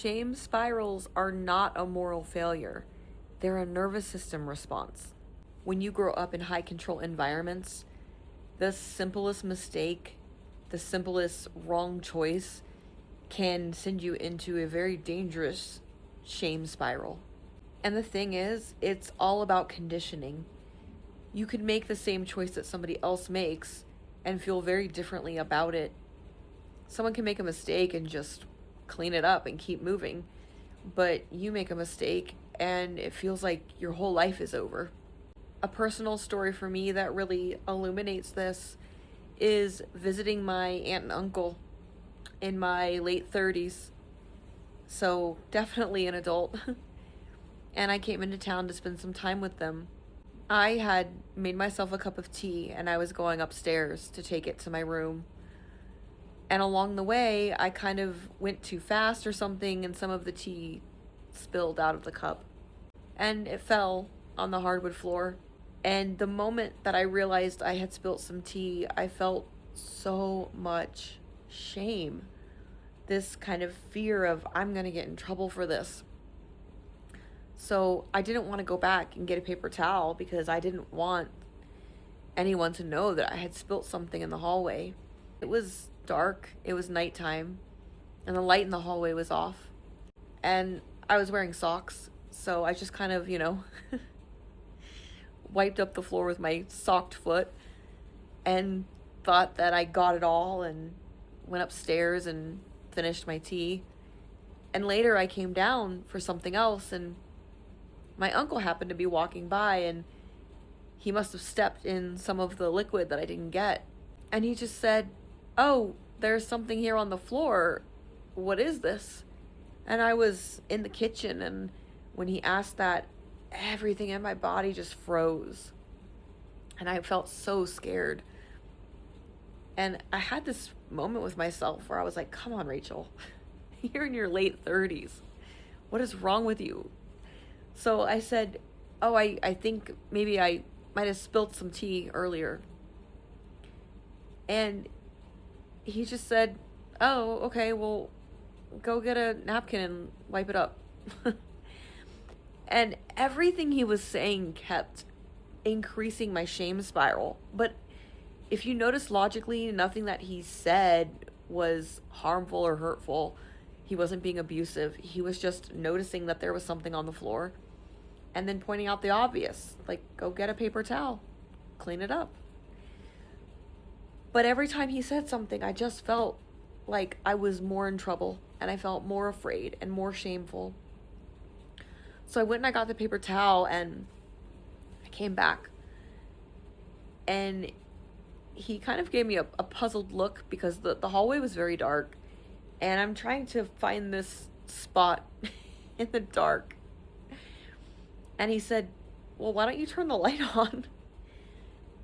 Shame spirals are not a moral failure. They're a nervous system response. When you grow up in high control environments, the simplest mistake, the simplest wrong choice can send you into a very dangerous shame spiral. And the thing is, it's all about conditioning. You could make the same choice that somebody else makes and feel very differently about it. Someone can make a mistake and just clean it up and keep moving, but you make a mistake and it feels like your whole life is over. A personal story for me that really illuminates this is visiting my aunt and uncle in my late 30s. So definitely an adult. And I came into town to spend some time with them. I had made myself a cup of tea and I was going upstairs to take it to my room. And along the way, I kind of went too fast or something, and some of the tea spilled out of the cup. And it fell on the hardwood floor. And the moment that I realized I had spilt some tea, I felt so much shame. This kind of fear of, I'm going to get in trouble for this. So I didn't want to go back and get a paper towel because I didn't want anyone to know that I had spilt something in the hallway. It was dark, it was nighttime, and the light in the hallway was off. And I was wearing socks, so I just kind of, wiped up the floor with my socked foot and thought that I got it all and went upstairs and finished my tea. And later I came down for something else, and my uncle happened to be walking by, and he must have stepped in some of the liquid that I didn't get. And he just said, "Oh, there's something here on the floor. What is this?" And I was in the kitchen, and when he asked that, everything in my body just froze. And I felt so scared. And I had this moment with myself where I was like, come on, Rachel. You're in your late 30s. What is wrong with you? So I said, oh, I think maybe I might have spilled some tea earlier. And he just said, oh, okay, well, go get a napkin and wipe it up. And everything he was saying kept increasing my shame spiral. But if you notice logically, nothing that he said was harmful or hurtful. He wasn't being abusive. He was just noticing that there was something on the floor and then pointing out the obvious, like, go get a paper towel, clean it up. But every time he said something, I just felt like I was more in trouble, and I felt more afraid and more shameful. So I went and I got the paper towel, and I came back, and he kind of gave me a puzzled look because the hallway was very dark, and I'm trying to find this spot in the dark. And he said, well, why don't you turn the light on?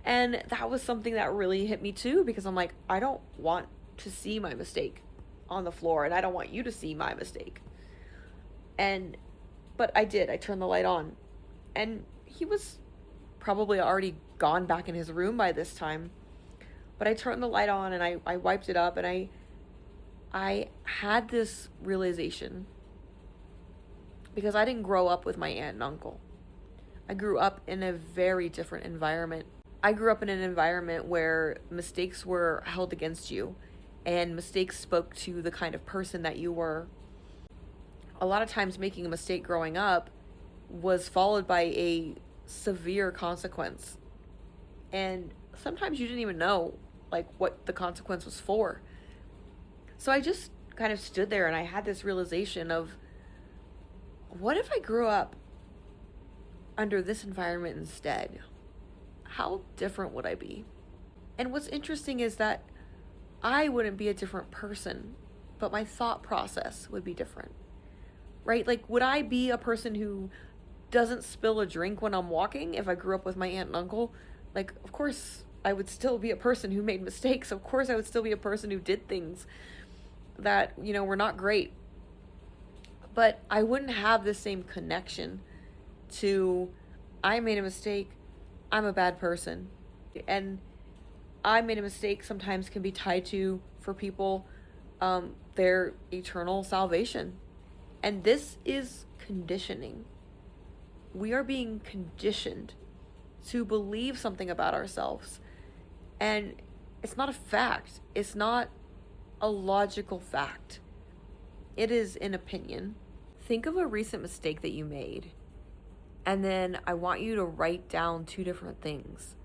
And that was something that really hit me too, because I'm like, I don't want to see my mistake on the floor, and I don't want you to see my mistake. But I did. I turned the light on, and he was probably already gone back in his room by this time. But I turned the light on, and I wiped it up, and I had this realization, because I didn't grow up with my aunt and uncle. I grew up in a very different environment. I grew up in an environment where mistakes were held against you, and mistakes spoke to the kind of person that you were. A lot of times making a mistake growing up was followed by a severe consequence. And sometimes you didn't even know, like, what the consequence was for. So I just kind of stood there, and I had this realization of, what if I grew up under this environment instead? How different would I be? And what's interesting is that I wouldn't be a different person, but my thought process would be different, right? Like, would I be a person who doesn't spill a drink when I'm walking if I grew up with my aunt and uncle? Like, of course, I would still be a person who made mistakes. Of course, I would still be a person who did things that, were not great. But I wouldn't have the same connection to, I made a mistake, I'm a bad person. And I made a mistake sometimes can be tied to, for people, their eternal salvation. And this is conditioning. We are being conditioned to believe something about ourselves. And it's not a fact. It's not a logical fact. It is an opinion. Think of a recent mistake that you made. And then I want you to write down two different things.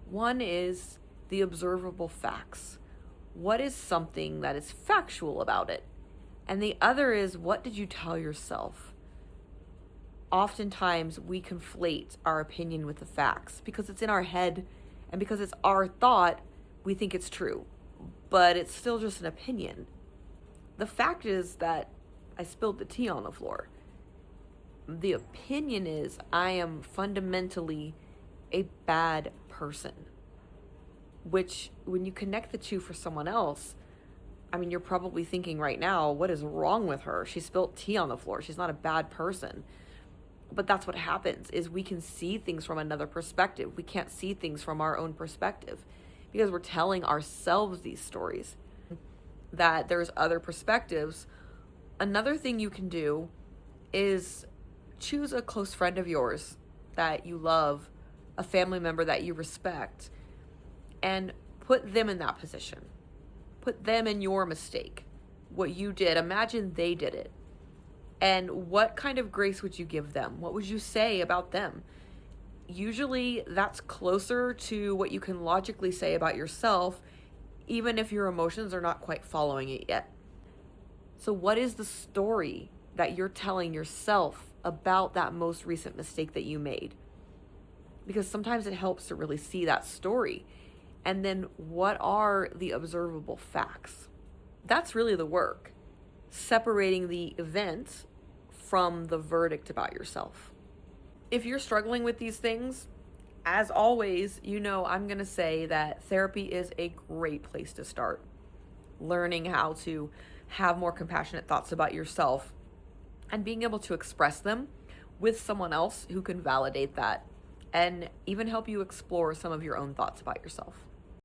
One is the observable facts. What is something that is factual about it? And the other is, what did you tell yourself? Oftentimes we conflate our opinion with the facts because it's in our head, and because it's our thought, we think it's true, but it's still just an opinion. The fact is that I spilled the tea on the floor. The opinion is I am fundamentally a bad person, which when you connect the two for someone else, I mean, you're probably thinking right now, what is wrong with her? She spilled tea on the floor. She's not a bad person. But that's what happens, is we can see things from another perspective. We can't see things from our own perspective because we're telling ourselves these stories, that there's other perspectives. Another thing you can do is choose a close friend of yours that you love, a family member that you respect, and put them in that position. Put them in your mistake, what you did. Imagine they did it. And what kind of grace would you give them? What would you say about them? Usually that's closer to what you can logically say about yourself, even if your emotions are not quite following it yet. So what is the story that you're telling yourself about that most recent mistake that you made? Because sometimes it helps to really see that story. And then what are the observable facts? That's really the work. Separating the event from the verdict about yourself. If you're struggling with these things, as always, I'm going to say that therapy is a great place to start. Learning how to have more compassionate thoughts about yourself and being able to express them with someone else who can validate that and even help you explore some of your own thoughts about yourself.